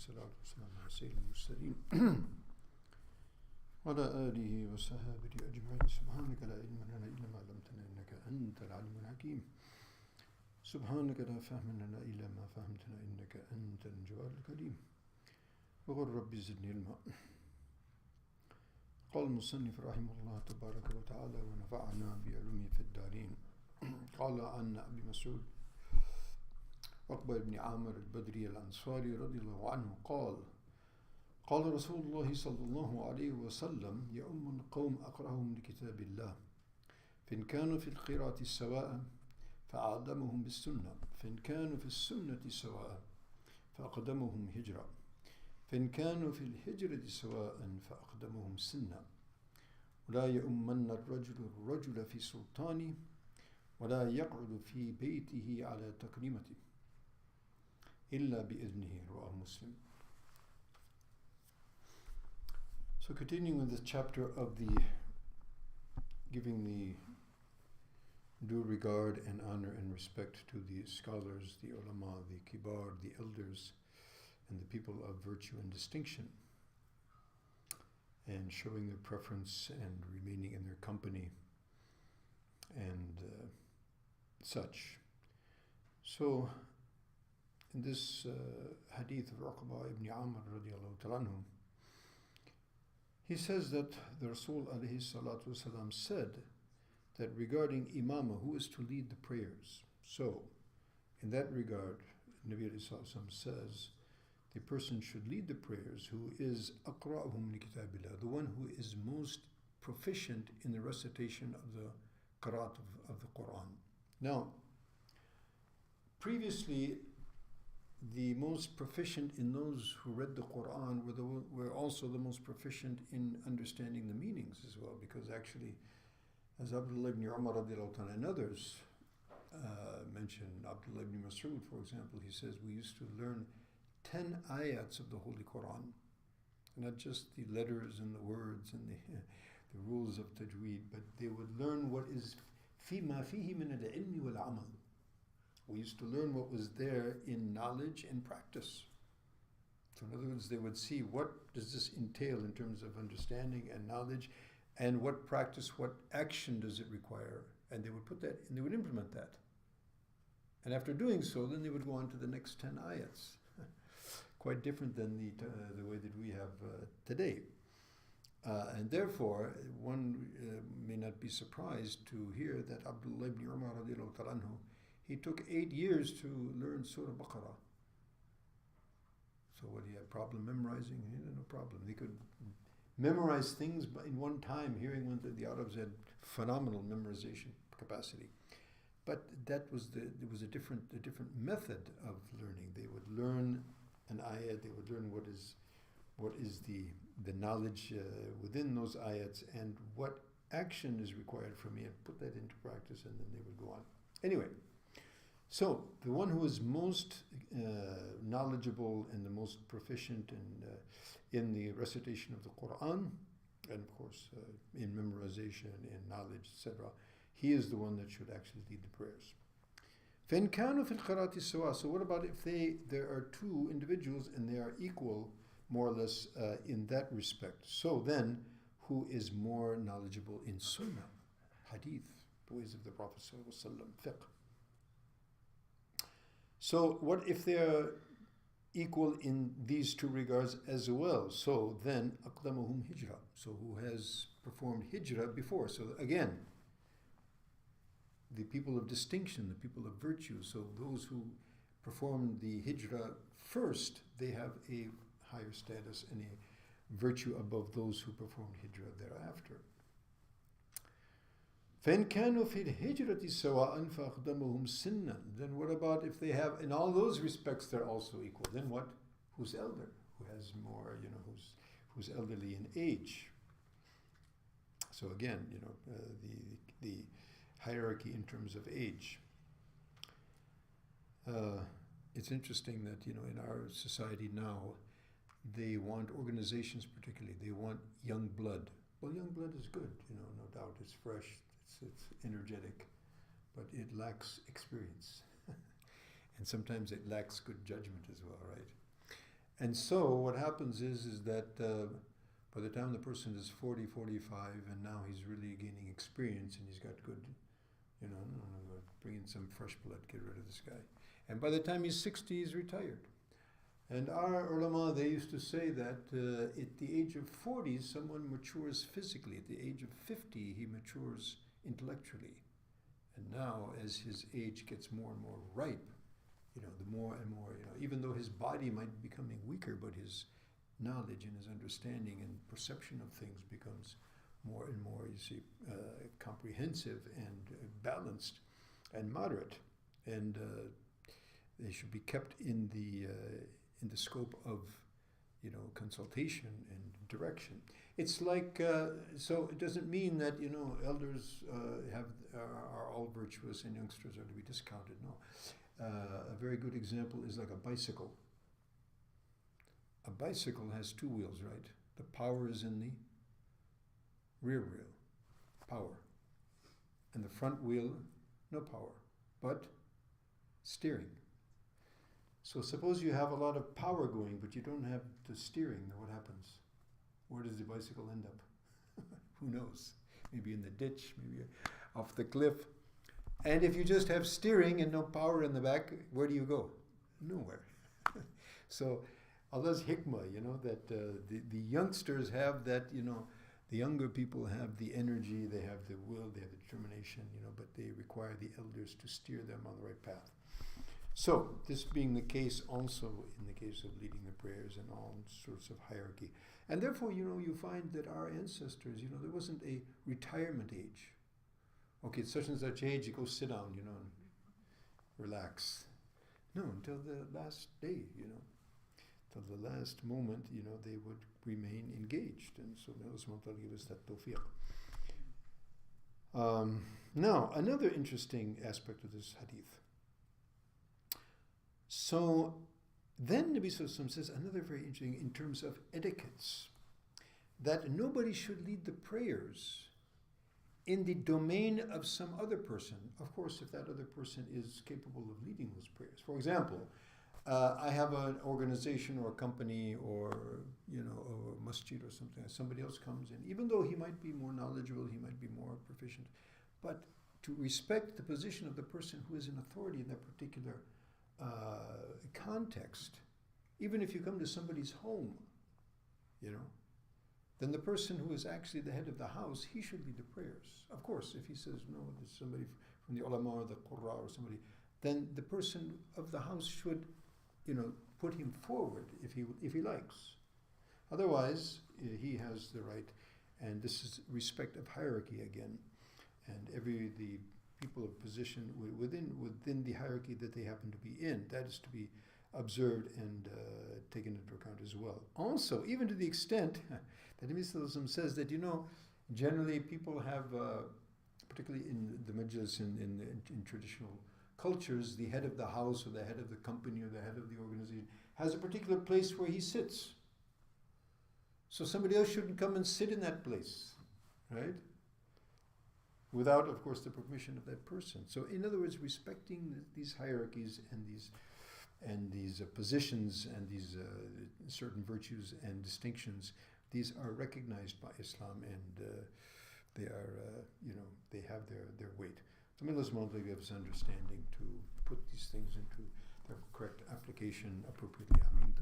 والصلاة والسلام على سيد المرسلين وعلى آله وصحبه أجمعين. سبحانك لا علم لنا إلا ما علمتنا إنك أنت العليم الحكيم. سبحانك لا فهم لنا إلا ما فهمتنا إنك أنت الجواد الكريم. وقل رب زدني علما. قال المصنف رحمه الله تبارك وتعالى ونفعنا بعلومه في الدارين. قال عن أبي مسعود عقبة بن عامر البدري الأنصاري رضي الله عنه قال قال رسول الله صلى الله عليه وسلم يؤم القوم أقرأهم لكتاب الله فإن كانوا في القراءة سواء فأعلمهم بالسنة فإن كانوا في السنة سواء فأقدمهم هجرة فإن كانوا في الهجرة سواء فأقدمهم سنا ولا يؤمن الرجل في سلطانه ولا يقعد في بيته على تكريمته إلا بإذنه. رواه Muslim. So continuing with this chapter of the giving the due regard and honor and respect to the scholars, the ulama, the kibar, the elders, and the people of virtue and distinction, and showing their preference and remaining in their company and such. So in this hadith of Uqba ibn Amr radiallahu ta'ala, he says that the Rasul alayhi salatu wasalam said that regarding imamah, who is to lead the prayers. So in that regard, Nabi alayhi salatu wasalam says the person should lead the prayers who is aqra'uhum li kitabillah, the one who is most proficient in the recitation of the qira'at of the Quran. Now, previously, the most proficient in those who read the Quran were also the most proficient in understanding the meanings as well, because actually, as Abdullah ibn Umar and others mentioned, Abdullah ibn Mas'ud, for example, he says we used to learn 10 ayats of the Holy Quran, not just the letters and the words and the rules of tajweed, but they would learn what is فِيمَا فِيهِ مِنَ الْعِلْمِ وَالْعَمَلِ. We used to learn what was there in knowledge and practice. So in other words, they would see what does this entail in terms of understanding and knowledge, and what practice, what action does it require, and they would put that, and they would implement that. And after doing so, then they would go on to the next 10 ayats. Quite different than the way that we have today. And therefore, one may not be surprised to hear that Abdullah ibn Umar radiallahu ta'ala anhu, he took 8 years to learn Surah Baqarah. So what, he had a problem memorizing? He had no problem. He could memorize things in one time, hearing when the Arabs had phenomenal memorization capacity. But there was a different method of learning. They would learn an ayat, they would learn what is the knowledge within those ayats and what action is required from me, and put that into practice, and then they would go on. Anyway, so the one who is most knowledgeable and the most proficient in the recitation of the Quran, and of course in memorization, in knowledge, etc., he is the one that should actually lead the prayers. فَإِنْ كَانُوا فِي الْقِرَاءَةِ سَوَاءً. So what about if there are two individuals and they are equal, more or less, in that respect? So then, who is more knowledgeable in Sunnah, Hadith, the ways of the Prophet ﷺ, fiqh? So what if they are equal in these two regards as well? So then, أَقْدَمُهُمْ hijrah. So who has performed hijrah before? So again, the people of distinction, the people of virtue. So those who perform the hijrah first, they have a higher status and a virtue above those who performed hijrah thereafter. فَإِنْ كَانُوا فِي الْهِجْرَةِ سَوَاءً فَأَقْدَمُهُمْ سِنًّا. Then what about if they have, in all those respects, they're also equal? Then what? Who's elder? Who has more, who's elderly in age? So again, the hierarchy in terms of age. It's interesting that, in our society now, they want organizations particularly, they want young blood. Well, young blood is good, no doubt. It's fresh, it's energetic, but it lacks experience. And sometimes it lacks good judgment as well, right? And so what happens is that by the time the person is 40, 45, and now he's really gaining experience and he's got good, bring in some fresh blood, get rid of this guy. And by the time he's 60, he's retired. And our ulama, they used to say that at the age of 40, someone matures physically. At the age of 50, he matures intellectually. And now, as his age gets more and more ripe, the more and more, even though his body might be becoming weaker, but his knowledge and his understanding and perception of things becomes more and more, comprehensive and balanced and moderate. And they should be kept in the scope of, consultation and direction. It's like, so it doesn't mean that, elders are all virtuous and youngsters are to be discounted. No. A very good example is like a bicycle. A bicycle has two wheels, right? The power is in the rear wheel, power. And the front wheel, no power, but steering. So suppose you have a lot of power going, but you don't have the steering, then what happens? Where does the bicycle end up? Who knows? Maybe in the ditch, maybe off the cliff. And if you just have steering and no power in the back, where do you go? Nowhere. So Allah's hikmah, that the youngsters have that, the younger people have the energy, they have the will, they have the determination, but they require the elders to steer them on the right path. So, this being the case also in the case of leading the prayers and all sorts of hierarchy. And therefore, you find that our ancestors, there wasn't a retirement age. Okay, at such and such age, you go sit down, and relax. No, until the last day, till the last moment, they would remain engaged. And so may Allah subhanahu wa ta'ala give us that tawfiq. Now, another interesting aspect of this hadith. So then Nabi Sallallahu Alaihi Wasallam says another very interesting in terms of etiquettes, that nobody should lead the prayers in the domain of some other person. Of course, if that other person is capable of leading those prayers. For example, I have an organization or a company or a masjid or something. Somebody else comes in, even though he might be more knowledgeable, he might be more proficient, but to respect the position of the person who is in authority in that particular context, even if you come to somebody's home, then the person who is actually the head of the house, he should lead the prayers. Of course, if he says, no, there's somebody from the ulama or the qurra or somebody, then the person of the house should, put him forward if he likes. Otherwise, he has the right, and this is respect of hierarchy again, and the people of position within the hierarchy that they happen to be in, that is to be observed and taken into account as well. Also, even to the extent that Nabi Sallallahu Alaihi Wasallam says that, generally people have, particularly in the majlis, in traditional cultures, the head of the house or the head of the company or the head of the organization has a particular place where he sits. So somebody else shouldn't come and sit in that place, right? Without, of course, the permission of that person. So, in other words, respecting these hierarchies and these positions and these certain virtues and distinctions, these are recognized by Islam, and they are, they have their weight. So, may Allah subhanahu wa ta'ala give us understanding to put these things into their correct application appropriately. Ameen.